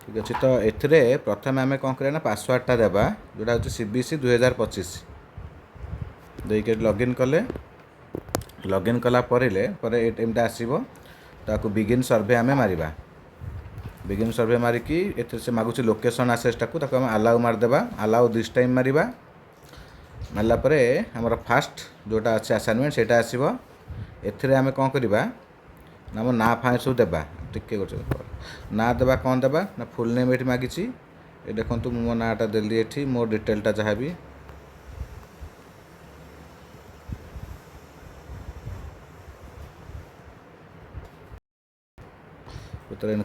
ठीक अच्छे तो एथिरे प्रथम आम कौन करा पासवर्डटा देवा जोटा हूँ CBC 2025 देके लॉगिन कले लॉगिन कला पर एमटा आसो ताकू बिगिन सर्वे आम मारिबा बिगिन सर्वे मारिकी एथिरे से मागुची लोकेशन आसेसटा को ताकू आम अलाउ मारदेबा अलाउ दिस टाइम मारिबा मारला परे हमर फास्ट जोटा अच्छे असाइनमेंट सेटा आसीबो एथिरे आम कौन करवा ना मो ना फाँ सब देवा टिके गोटे ना देवा कौन देवा ना फुल नेम ये मागी ये देखो मो नाटा देली ये मो डिटेलटा जहाँ भी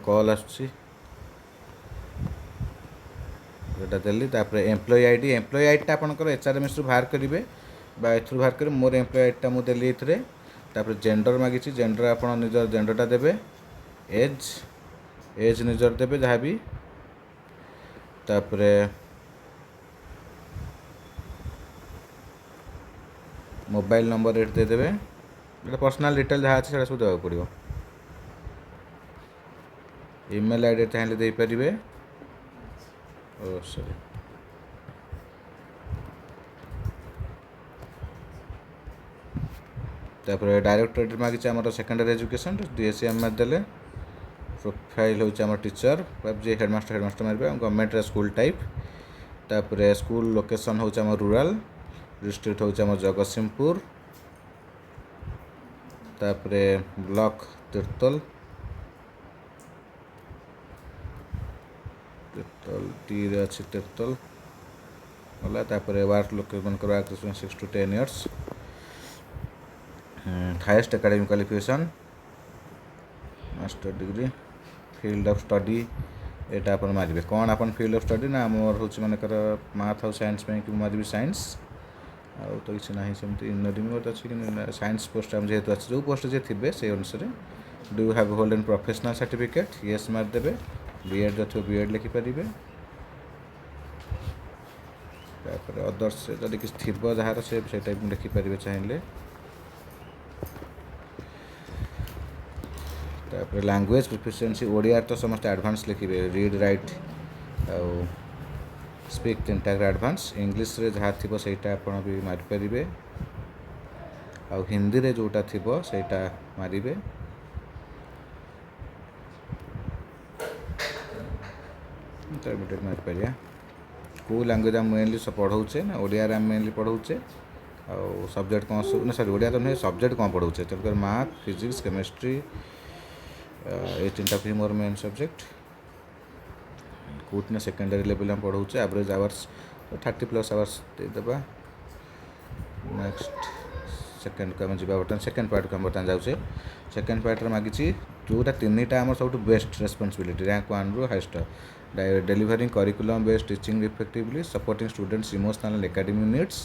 कॉल आसटा देली एम्प्लॉय आईडी आपंकर HRMS रु बाहर करेंगे बाहर कर मोर एम्प्लॉय आईडी मुझे देली तापर जेंडर मागी जेंडर आप निजर जेंडरटा देवे एज निजर देवे जहाँ भी तापर मोबाइल नंबर ये देदेवे पर्सनल डिटेल जहाँ अच्छे सब देवा पड़ो ईमेल आईडी चाहिए दे पारे सॉरी तापर डायरेक्टरेट मागी आम सेकेंडरी एजुकेशन DSM मारदे प्रोफाइल हूँ आम टीचर जी हेडमास्टर मारे गवर्नमेंट स्कूल टाइप तापर स्कूल लोकेशन हूँ आम रूराल डिस्ट्रिक्ट हूँ आम जगतसिंहपुर तापर ब्लॉक तीर्तल टी रे अच्छी तीर्तल गला तापर ward location 6 to 10 years highest academic qualification master degree field of study एटा अपन मारिबे कौन अपन फील्ड ऑफ स्टडी ना मोर होची मानकर मैथ और साइंस में कि मारिबे साइंस आ तो किसी ना सेमती इंजीनियरिंग तो अच्छी कि साइंस पोस्ट हम जेहेतु अच्छे जो पोस्ट जे थिबे से अनुसार do you have hold an professional certificate yes मारदेवे बीएड जो बीएड लिखि पारिबे तापर अदर्स जदि किसी थिबो जहार से टाइप में लिखि पारिबे चाहिए तापर लैंग्वेज प्रोफिशिएंसी ओडिया तो समस्त एडवांस लिखिबे रीड राइट आउ स्पीक तीनटा एडवांस इंग्लिश रे जहाँ थी सेटा आपण भी मारि परिबे आउ हिंदी रे जोटा थिबो सेटा मारिबे इंटरमीडिएट मारि परिया को लैंग्वेज हम मेनली पढ़ाऊे ना ओडिया रे मेनली पढ़ाऊे आउ सब्जेक्ट कौन सब ना सॉरी ओडिया तो नहीं सब्जेक्ट कौन पढ़ाऊे तेणुकर मैथ फिजिक्स केमिस्ट्री ये तीन टाइप मोर मेन सब्जेक्ट कूटने सेकेंडरी लेवल में पढ़ाऊे एवरेज आवर्स 30+ आवर्स देदेबा नेक्स्ट सेकेंड को आम जा बर्तमान सेकेंड पार्ट को हम बर्तमान जाऊे सेकेंड पार्ट मागी जोटा तीन टाइम सब बेस्ट रेस्पॉन्सिबिलिटी रैंक 1 रु highest delivering curriculum based teaching effectively supporting students emotional and academic needs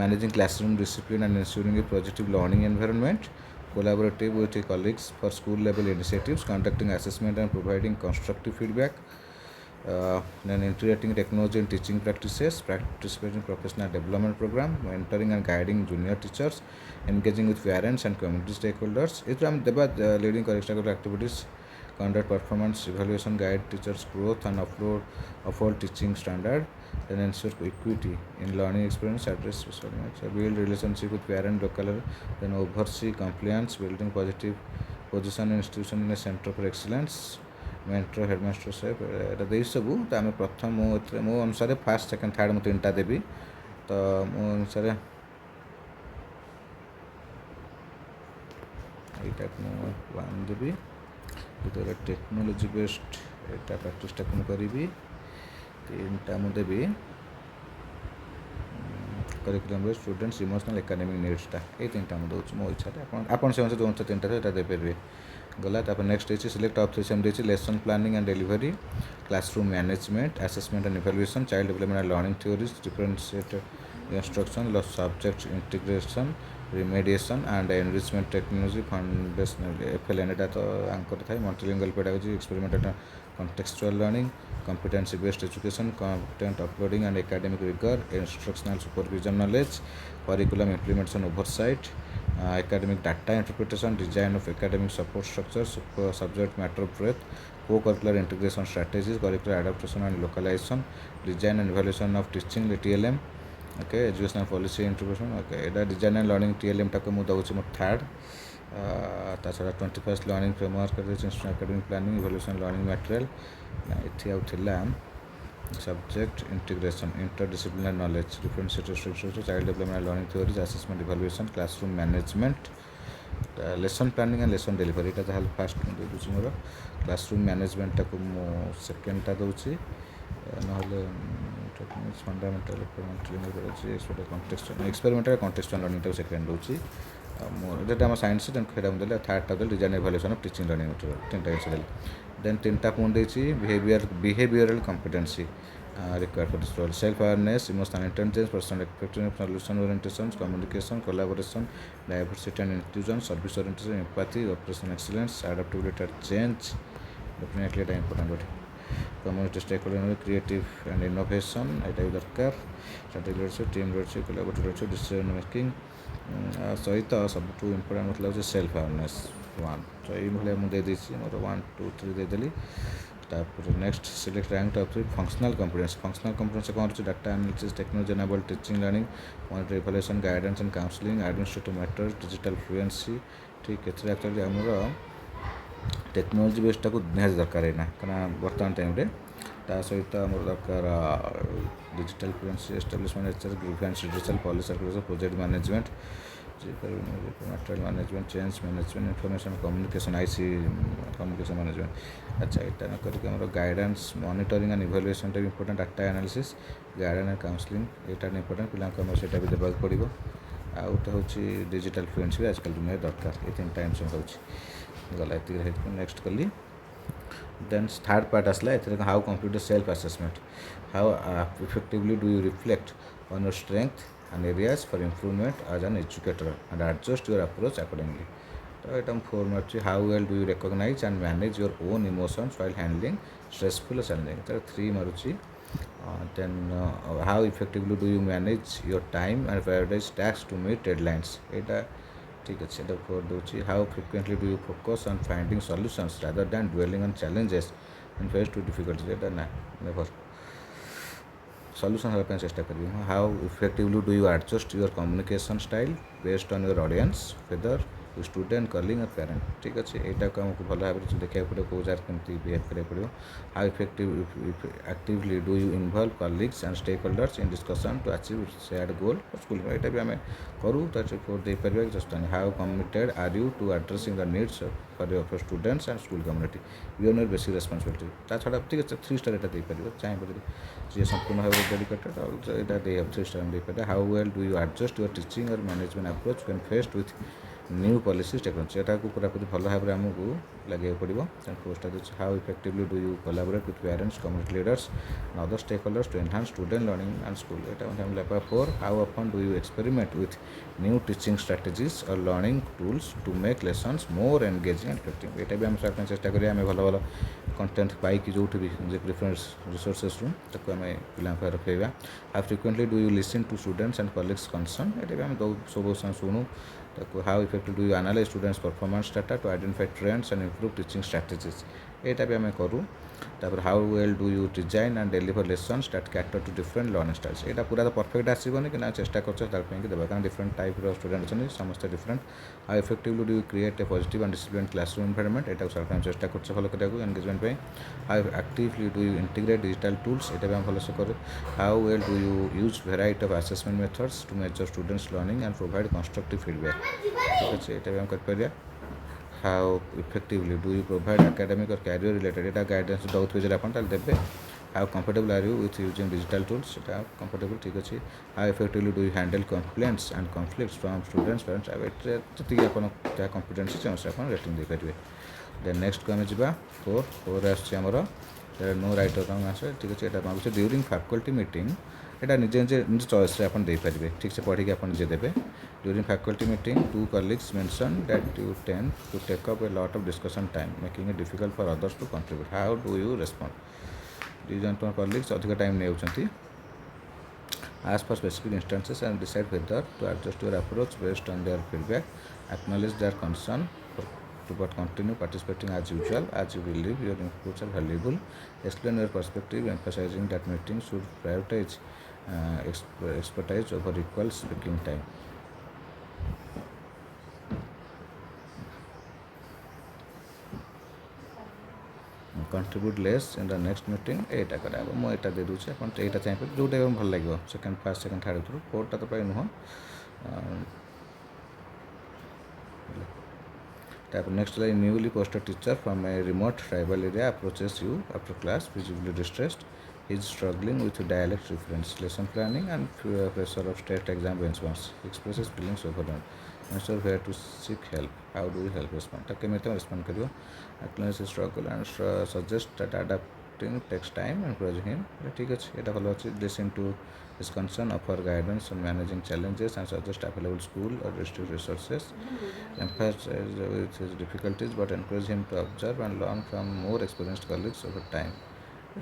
managing classroom discipline and ensuring a positive learning environment collaborative with colleagues for school level initiatives conducting assessment and providing constructive feedback then integrating technology in teaching practices participating in professional development program mentoring and guiding junior teachers engaging with parents and community stakeholders it am deba leading curricular activities conduct performance evaluation guide teachers growth and uphold teaching standard then ensure equity in learning experience address special needs build relationship with parent local then oversee compliance building positive position institution in a center for excellence mentor headmaster साहेब एटा दे सबू तो आम प्रथम मो अनुसार fast second third मुझे 3टा देवी तो मो अनुसार यहाँ वन देवी जो टेक्नोलोजी बेस्ड यहाँ प्राक्टिसटा मुझे करी 3टा मुझे देवी curriculum based students emotional academic नीड्सटा ये 3टा मुझे दूसरी मो इच्छा आपन से जो 3टा यहाँ देपारे गला तापर नेक्स्ट है सिलेक्ट ऑप्शन देखिए lesson planning and delivery classroom management assessment and evaluation child development and learning theories differentiate instruction subject integration remediation and enrichment technology foundational FLN एटा तो आंकर था multilingual pedagogy experimental contextual learning competency based education content uploading and academic rigor instructional supervision knowledge curriculum implementation oversight academic data interpretation design of academic support structure subject matter breadth co-curricular integration strategies, curricular adaptation and localization, design and evaluation of teaching TLM, okay, educational policy integration, okay, এটা design and learning TLM টাকে ମୁଁ ଦେଉଛି ମୋ third. ତା ଛଡ଼ା 21st learning framework institution academic planning evolution learning material. ଏଠି ଆଉ ଥିଲା subject integration interdisciplinary knowledge differentiated structure child development learning theories assessment evaluation classroom management lesson planning and lesson delivery ଏଇଟା ଯାହା ଫାଷ୍ଟ ମୁଁ ଦେଉଛି ମୋର। କ୍ଲାସରୁମ୍ ମ୍ୟାନେଜମେଣ୍ଟଟାକୁ ମୁଁ ସେକେଣ୍ଡଟା ଦେଉଛି, ନହେଲେ ଫଣ୍ଡାମେଣ୍ଟାଲ ଏକ୍ସପେରିମେଣ୍ଟାଲ କଣ୍ଟେକ୍ସଚୁଆଲ ଲର୍ଣ୍ଣିଂଟାକୁ ସେକେଣ୍ଡ ଦେଉଛି। ମୋର ଯେଟା ଆମ ସାଇନ୍ସ ତେଣୁ ସେଇଟା ମୁଁ ଦେଲି। ଥାର୍ଡ଼ଟା ଦେଲି design evaluation of teaching learning method, ତିନିଟା ଜିନିଷ ଦେଲି। ଦେନ୍ ତିନିଟା ପୁଣି ଦେଇଛି behavioural କମ୍ପିଟେନ୍ସି required for this role: self-awareness, emotional intelligence, personal effectiveness, solution orientation, communication, collaboration, diversity and inclusion, service orientation, empathy, operational excellence, adaptability and change. Definitely এটা important ଗୋଟେ। community stakeholder, creative and innovation ଏଇଟା ବି ଦରକାର। strategic leadership, team leadership, collaborative leadership, decision making ସହିତ ସବୁଠୁ important ମତେ ଲାଗୁଛି self awareness 1। ତ ଏଇଭଳିଆ ମୁଁ ଦେଇଦେଇଛି, ମୋର 1 2 3 ଦେଇଦେଲି। ତାପରେ next select rank top functional competence. Functional competence କ'ଣ ଅଛି? Data analysis, technology enabled teaching learning, monitor evaluation, guidance and counselling, administrative matters, digital fluency. ଠିକ୍ ଏଥିରେ ଆକ୍ଚୁଆଲି ଆମର ଟେକ୍ନୋଲୋଜି ବେସ୍ଟାକୁ ନିହାତି ଦରକାର ଏଇନା, କାରଣ ବର୍ତ୍ତମାନ ଟାଇମ୍ରେ। ତା ସହିତ ଆମର ଦରକାର digital fluency, establishment nature, grievance redressal, policy artificial, project management, material management, change management, information communication, IC communication management. ଆଚ୍ଛା, ଏଇଟା ନ କରିକି ଆମର ଗାଇଡାନ୍ସ, ମନିଟରିଂ ଆଣ୍ଡ ଇଭାଲୁଏସନ୍ଟା ବି important, data analysis, guidance and counselling ଏଇଟା ଇମ୍ପୋର୍ଟାଣ୍ଟ, ପିଲାଙ୍କୁ ଆମର ସେଇଟା ବି ଦେବାକୁ ପଡ଼ିବ। ଆଉ ଗୋଟେ ହେଉଛି ଡିଜିଟାଲ ଫ୍ଲୁଏନ୍ସି ବି ଆଜିକାଲି ଦୁନିଆରେ ଦରକାର। ଏଇ ତିନିଟା ଜିନିଷ ହେଉଛି ଗଲା, ଏତିକି ହେଇଥିବ। ନେକ୍ସଟ କଲି। ଦେନ୍ ଥାର୍ଡ଼ ପାର୍ଟ ଆସିଲା, ଏଥିରେ how complete self assessment, how effectively do you reflect on your strength and areas for improvement as an educator and adjust your approach accordingly. ତ ଏଇଟା ମୁଁ 4 ମାରୁଛି। How well do you recognise and manage your own emotions while handling stressful challenging, ତାର 3 ମାରୁଛି। Then how effectively do you manage your time and prioritise task to meet deadlines, ଏଇଟା ଠିକ୍ ଅଛି, ଏଇଟା 4 ଦେଉଛି। How frequently do you focus on finding solutions rather than dwelling on challenges and face to difficulties, ଏଇଟା ନା never, solution ହେବା ପାଇଁ ଚେଷ୍ଟା କରିବି। How effectively do you adjust your communication style based on your audience whether you student, calling or parent, ଠିକ୍ ଅଛି। ଏଇଟାକୁ ଆମକୁ ଭଲ ଭାବରେ ଦେଖିବାକୁ ପଡ଼ିବ, କେଉଁ ଜାଗାରେ କେମିତି ବିହେଭ୍ କରିବାକୁ ପଡ଼ିବ। How actively do you involve colleagues and stakeholders in discussion to achieve shared goal for school, ଏଇଟା ବି ଆମେ କରୁ, ତ 4 ଦେଇପାରିବା କି just. How committed are you to addressing the needs for students and school community, your your basic responsibility. ତା ଛଡ଼ା ଠିକ୍ ଅଛି 3 ଷ୍ଟାର୍ ଏଇଟା ଦେଇପାରିବ, ଚାହିଁବ ଯଦି ଯିଏ ସମ୍ପୂର୍ଣ୍ଣ ଭାବରେ ଡେଡିକେଟେଡ୍ ଏଇଟା ଦେଇହେବ, 3 ଷ୍ଟାର୍ ଦେଇପାରିବା। How well do you adjust your teaching or management approach when faced with new policies technology, ଏଟାକୁ ପୁରାପୁରି ଭଲ ଭାବରେ ଆମକୁ ଲାଗିବାକୁ ପଡ଼ିବ। ତେଣୁ 4 ଷ୍ଟାର୍ ଦେଉଛି। How effectively do you collaborate with parents, community leaders and other stakeholders to enhance student learning and school, ଏଇଟା ମଧ୍ୟ ଆମେ ଲେଖା 4। How often do you experiment with new teaching strategies or learning tools to make lessons more engaging and effective, ଏଇଟା ବି ଆମେ sir ପାଇଁ ଚେଷ୍ଟା କରିବା। ଆମେ ଭଲ ଭଲ କଣ୍ଟେଣ୍ଟ ପାଇକି ଯେଉଁଠି ବି ଯେ ପ୍ରିଫରେନ୍ସ ରିସୋର୍ସେସ୍ରୁ ତାକୁ ଆମେ ପିଲାଙ୍କ ପାଖରେ ରଖେଇବା। How frequently do you listen to students and colleagues concern, ଏଇଟା ବି ଆମେ ସବୁ ସମୟ ଶୁଣୁ ତାକୁ। How effective do you analyze students performance data to identify trends and improve teaching strategies, ଏଇଟା ବି ଆମେ କରୁ। ତାପରେ how well do you design and deliver lessons that cater to different learning styles, ଏଇଟା ପୁରା ତ ପରଫେକ୍ଟ ଆସିବନି କିନ୍ତୁ ଆମେ ଚେଷ୍ଟା କରୁଛେ ତାର ପାଇଁକି ଦେବା, କାରଣ ଡିଫରେଣ୍ଟ ଟାଇପ୍ର ଷ୍ଟୁଡେଣ୍ଟ ଅଛନ୍ତି, ସମସ୍ତେ different. How effectively do you create a positive and discipline classroom environment, ଏଇଟାକୁ ସାର୍ ଆମେ ଚେଷ୍ଟା କରୁଛେ ଭଲ କରିବାକୁ ଏନଗେଜମେଣ୍ଟ ପାଇଁ। How actively do you integrate digital tools, ଏଇଟା ବି ଆମେ ଭଲସେ କରୁ। How well do you use variety of assessment methods to measure students learning and provide constructive feedback, ଠିକ୍ ଅଛି, ଏଇଟା ବି ଆମେ କରିପାରିବା। How effectively do you provide academic or career related, ଏଇଟା ଗାଇଡାନ୍ସ ଦେଉଥିବେ ଯଦି ଆପଣ ତାହେଲେ ଦେବେ। How comfortable are you with using digital tools, ସେଇଟା କମ୍ଫର୍ଟେବଲ୍, ଠିକ୍ ଅଛି। How effectively do you handle complaints and conflicts from students parents, ଏଥିରେ ଯେତିକି ଆପଣ ଯାହା କମ୍ପିଟେନ୍ସ ଅଛି ଅନୁସାରେ ଆପଣ ରେଟିଂ ଦେଇପାରିବେ। ଦେନ୍ ନେକ୍ସଟକୁ ଆମେ ଯିବା 4 ଆସୁଛି ଆମର नो राइट और रंग आंसर, ठीक अच्छे। यहाँ मांगे ड्यूरिंग फैकल्टी मीटिंग, यहाँ निजे निजे निज चॉइस आप देपारे, ठीक से पढ़ी आप निजे देते। During faculty meeting 2 colleagues mentioned that you tend to take up a lot of discussion time, making it difficult for others to contribute. How do you respond? These are colleagues अधिक time नहीं, ask for specific instances and decide whether to adjust your approach based on their feedback, acknowledge their concern for but continue participating as usual as you believe your inputs are valuable. Explain your perspective, emphasizing that meetings should prioritize expertise over equal speaking time. Contribute less in the next meeting ଏଇଟା କରାହେବ ମୁଁ ଏଇଟା ଦେଇଦେଉଛି ଆପଣ ଏଇଟା ଚାହିଁପାରିବେ ଯେଉଁଟା ବି ଭଲ ଲାଗିବ ଫାର୍ଷ୍ଟ ସେକେଣ୍ଡ ଥାର୍ଡ଼ ଭିତରୁ ଫୋର୍ଥଟା ତ ପ୍ରାୟ ନୁହଁ ତାପରେ ନେକ୍ସଟ ହେଲା newly posted teacher from a remote tribal area approaches you after class visibly distressed. He is struggling with dialect reference, lesson planning and pressure of state exam benchmarks. He expresses feelings overwhelmed. Answer where to seek help. How do you help respond? ତାକୁ କେମିତି ତୁମେ respond କରିବ? Acknowledge his struggle and suggest that adapting takes time, encourage him. ଠିକ୍ ଅଛି ଏଇଟା ଭଲ ଅଛି. Listen to his concern, offer guidance on managing challenges and suggest available school or district resources. Emphasize with his difficulties but encourage him to observe and learn from more experienced colleagues over time.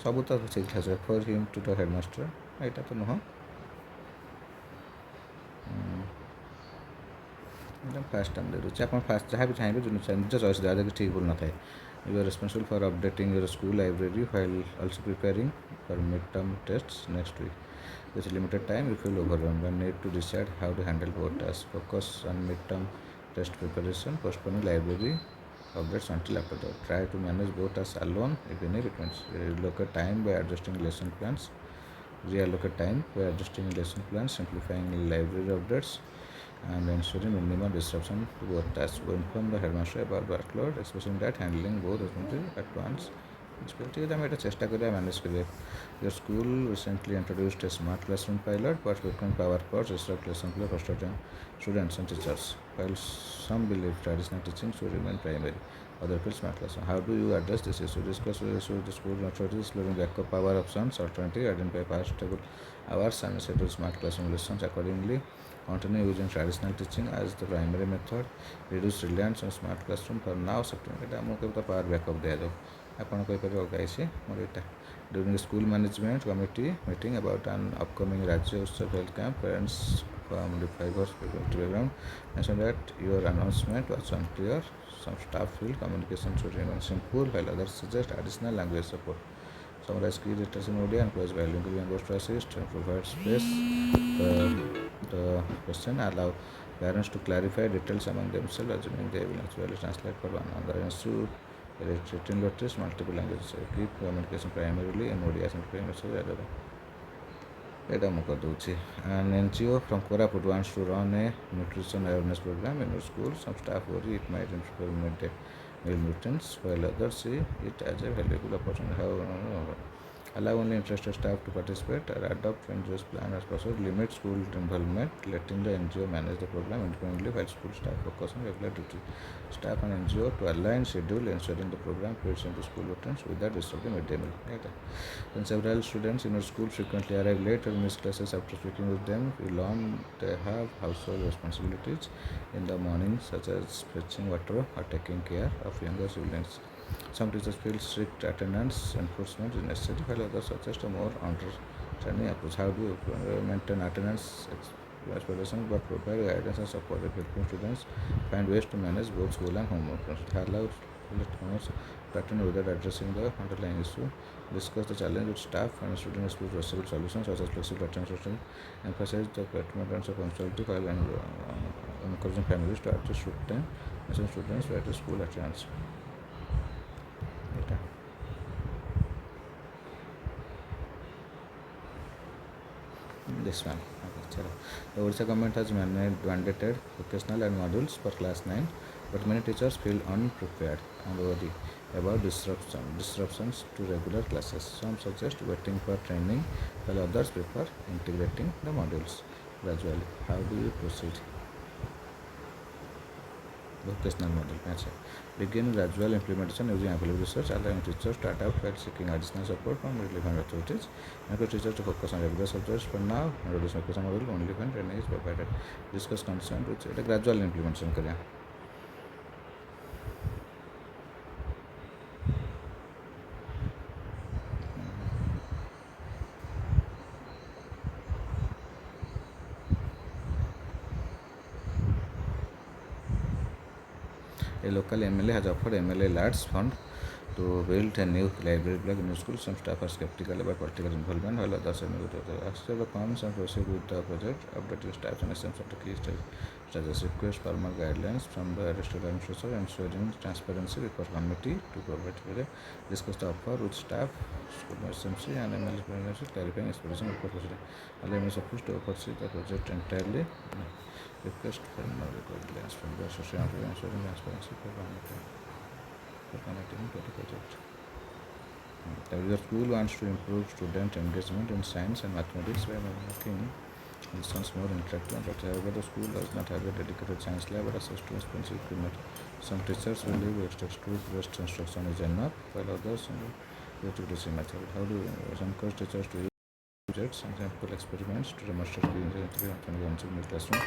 ସବୁ ତ ଠିକ୍ ଅଛି. refer him to the headmaster. ଏଇଟା ତ ନୁହଁ ଏଇଟା first time ଦେଉଛି ଆପଣ ଫାର୍ଷ୍ଟ ଯାହା ବି ଚାହିଁବେ ନିଜ ଚଏସ୍ ଦେବା ଯଦି ଠିକ୍ ଭୁଲ ନଥାଏ. You are responsible for updating your school library while also preparing for midterm tests next week. With limited time, you feel overwhelmed and need to decide how to handle both tasks. Focus on midterm test preparation, postponing library updates until after that. Try to manage both tasks alone even if it means relocate time by adjusting lesson plans. Reallocate time by adjusting lesson plans, simplifying library updates, and ensuring minimum disruption to both tasks. Go inform the headmaster about workload, expressing that handling both responsibilities at once. ठीक है, मैं चेष्टा करिए manage करिए. Your school recently introduced a smart classroom pilot, but frequent power cuts disrupt lesson play for students and teachers. While some believe traditional teaching should remain primary, others feel smart classroom. How do you address this issue? Discuss with the school authorities, exploring backup power options, alternative, identify past table hours, and schedule smart classroom lessons accordingly. Continue using traditional teaching as the primary method. Reduce reliance on smart classroom for now. ଏଇଟା ଆମକୁ କେବେ power backup ଦିଆଯାଉ ଆପଣ କହିପାରିବେ ଅଲଗା କିଛି ମୋର ଏଇଟା. During the school management committee meeting about an upcoming Rajya Utsav health camp, parents from the fibers program mentioned that your announcement was unclear. Some staff feel communication should remain simple while others suggest additional language support. Summarize key details in Odia and provide bilingual members to assist and provide space for the question. Allow parents to clarify details among themselves, assuming they will naturally translate for one another. Ensure written notice multiple languages. Keep communication primarily in Odia, simplifying message rather. ଏଇଟା ମୁଁ କରିଦେଉଛି. An NGO from Koraput wants to run a nutrition awareness program in your school. Some staff worry it might interfere with midday meal routines, while others see it as a valuable opportunity. However, allow only interested staff to participate or adopt NGO's plan as possible. Limit school involvement, letting the NGO manage the program independently while school staff focus on regular duty. Staff and NGO to align schedule, ensuring the program fits into school routines without disrupting midday meal. When several students in our school frequently arrive late or miss classes, after speaking with them, we learn they have household responsibilities in the morning, such as fetching water or taking care of younger siblings. Some teachers feel strict attendance enforcement is necessary, while others suggest a more understanding approach. How do you maintain attendance expectations but provide guidance and support if helping students find ways to manage both school and homework? Allow homework pattern without addressing the underlying issue. Discuss the challenge with staff and students explore possible solutions such as flexible attendance system. Emphasize the commitment of punctuality while encouraging families to adjust routine and send students back to school attendance. This one. Okay, the Odisha government has mandated vocational and modules for class 9, but many teachers feel unprepared and worry about disruptions to regular classes. Some suggest waiting for training, while others prefer integrating the modules gradually. How do you proceed? Vocational model. Begin gradual implementation using available research, allowing teachers to adapt while seeking additional support from relevant authorities. Encourage teachers to focus on regular subjects for now, and reduce vocational model only when training is provided. Discuss concern with a gradual implementation. A local MLA has offered MLA large fund to build a new library block in the school. Some staff are skeptical about political involvement, while others are negative. After the comments and proceed with the project, updating staff and assumptions of the key stages. Request formal guidelines from the district administrator, ensuring transparency before committee to provide further. Discuss the offer with staff, school SMC and MLA clarifying expectation of proposal. LM is supposed to oversee the project entirely. Request formal guidelines from the association, ensuring transparency for committee. Connecting to the project. The school wants to improve student engagement in science and mathematics by making lessons more interactive and practical. However, the school does not have a dedicated science lab or access to expensive equipment. Some teachers believe textbook-based instruction is enough, while others use the teaching method. How do you encourage teachers to use projects and sample experiments to demonstrate the engineering in the classroom?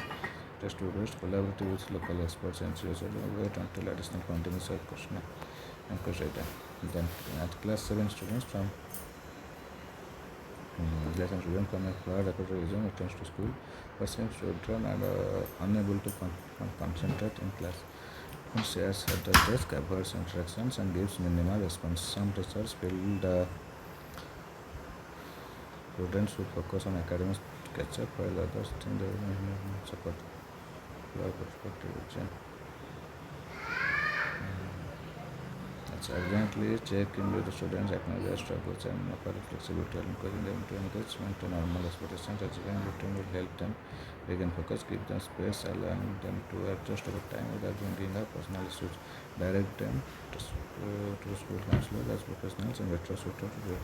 Textbook-based collaborative with local experts and CSO. Wait until additional funding is question. Then at class 7 students from a flawed reason returns to school. Person children are unable to concentrate in class. One shares at the desk, avoids interactions and gives minimal response. Some teachers feel the students who focus on academics catch up, while others think they will support. Urgently check in with the students, acknowledge their struggles and offer flexibility, encouraging them to engage to normal expectations. Achieving routine will help them regain focus, give them space, allowing them to adjust over time without bringing up personal issues. Direct them to school counselors as professionals and veterans who talk to them.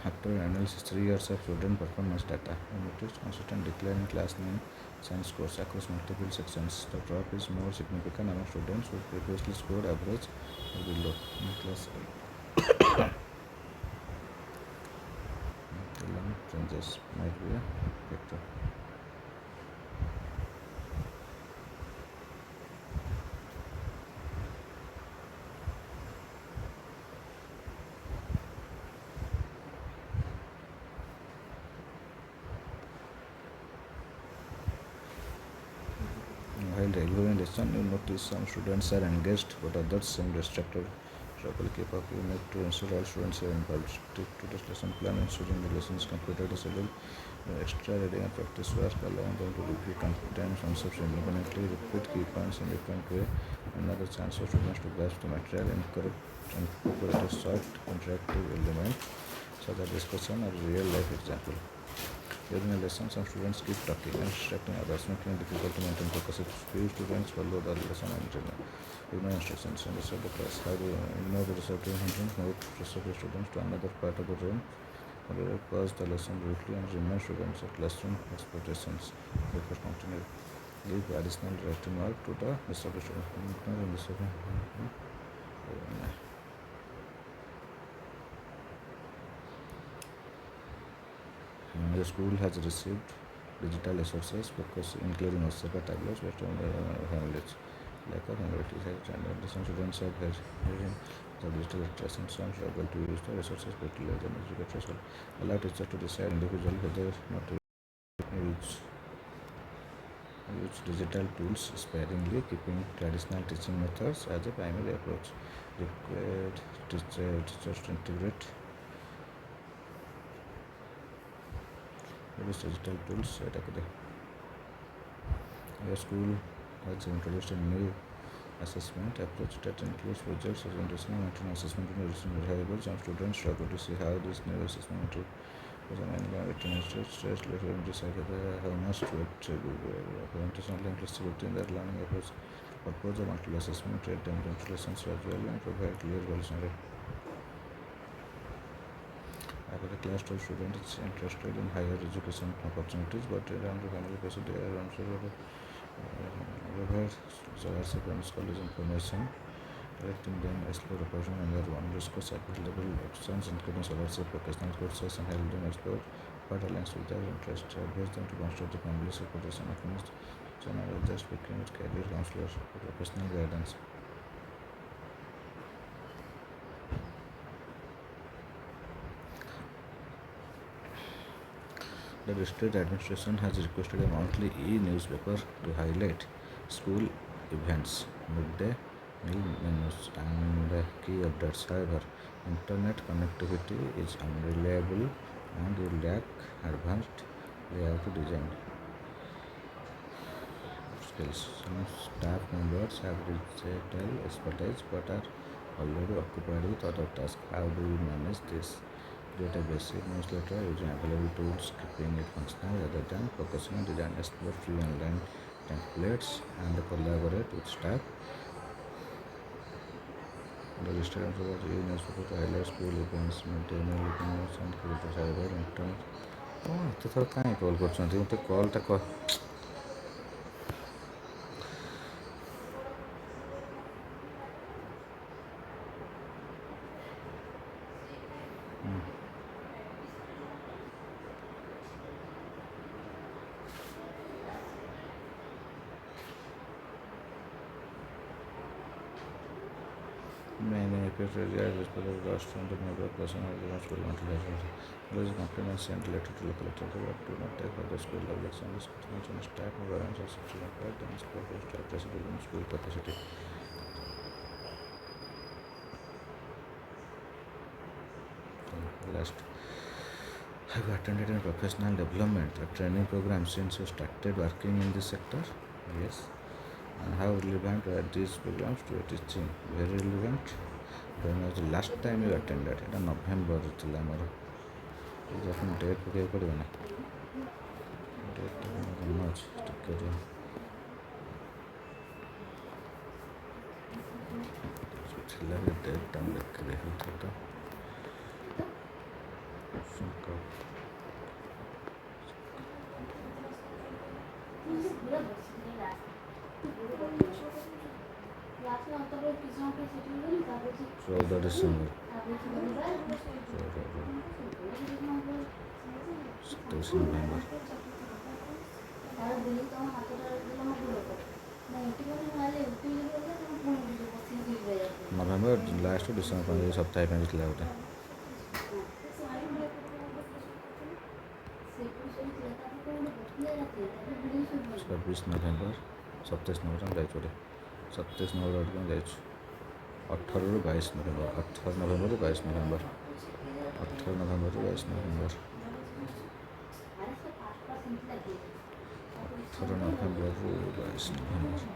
After analysis 3 years of student performance data, we noticed consistent decline in class 9 science scores across multiple sections. The drop is more significant among students who previously scored average or below in class 8. Changes might be a factor. While reviewing lesson, you notice some students are engaged but others seem distracted. Struggle keep up. You need to ensure all students are involved. Stick to the lesson plan, ensuring the lesson is completed as scheduled. Extra reading and practice work, allowing them to review content concepts independently, repeat key points in different way. Another chance for students to grasp the material, incorporate a short interactive element such as discussion or real life example. During a lesson, some students keep talking and distracting others, making it difficult to maintain focus. If few students follow the lesson and ignore instructions and disturb the class, how do you ignore the disruptive hindrance? Move disruptive students to another part of the room, or pause the lesson briefly and remind students of classroom expectations before continuing. Give additional writing work to the disruptive students. The school has received digital resources because including Osaka tablets based on knowledge. Lack of abilities and some students have the digital literacy and some struggle to use the resources to utilize and educators will allow teachers to decide individually whether not to use digital tools sparingly, keeping traditional teaching methods as a primary approach. Required teachers to integrate these digital tools. Your school has introduced a new assessment approach that includes projects, presentation, and maintenance assessment in recent variables. Some students struggle to see how this new assessment will stress later and decide how much to presentation and flexibility in their learning approach. Purpose of multiple assessment, rate them lessons as well, and provide clear evaluation rate. After the class 12 student is interested in higher education opportunities, but around the family person they are unsure of scholarship and college information, directing them explore opportunity under one discuss available options including scholarship, vocational courses, and help them explore what aligns with their interest. Advise them to construct the family supportation mechanism, so now just speaking with career counselors for professional guidance. The district administration has requested a monthly e-newspaper to highlight school events, midday meal menus, and key updates. However, internet connectivity is unreliable and will lack advanced layout design skills. Some staff members have digital expertise but are already occupied with other tasks. How do you manage this? Create a basic newsletter using available tools, keeping it functional rather than focusing on design. Explore free online templates and collaborate with staff. The district provides e-newspaper to highlight school events, midday meal menus, and create cyber internet. କ'ଣ ଏତେ ଥର କାହିଁ call କରୁଛନ୍ତି ମୋତେ କଲ୍ଟା Many episodes are responsible for restaurant and other person or the school not there is a complaint and sent letter to local authority but do not take further school level action. This continues on staff and parents are sexual impact and school staff president in school capacity. Last, have you attended a professional development or training program since you started working in this sector? Yes. And how relevant are these programs to your teaching? Very relevant. When was the last time you attended? It was November. It's date पकेब पड़े ना that much ticket छिला के date time लिख के देखो तो चौदह दिसंबर 27 नवंबर नवंबर last December सप्ताह पे गोटे 26 नवंबर 27 नवंबर जाइए 27 नवंबर जाइए 18 ରୁ 22 नवंबर 18 नवंबर ରୁ 22 नवंबर 18 नवंबर ରୁ 22 नवंबर 18 नवंबर ରୁ 22 नवंबर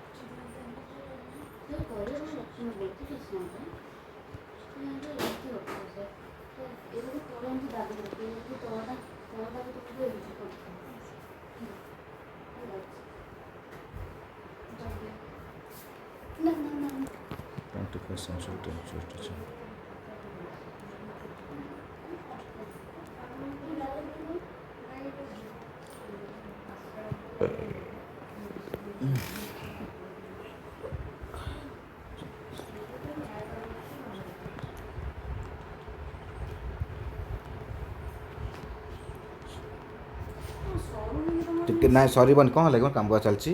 central teacher. ना सॉरी बन कौन लगे काम चलती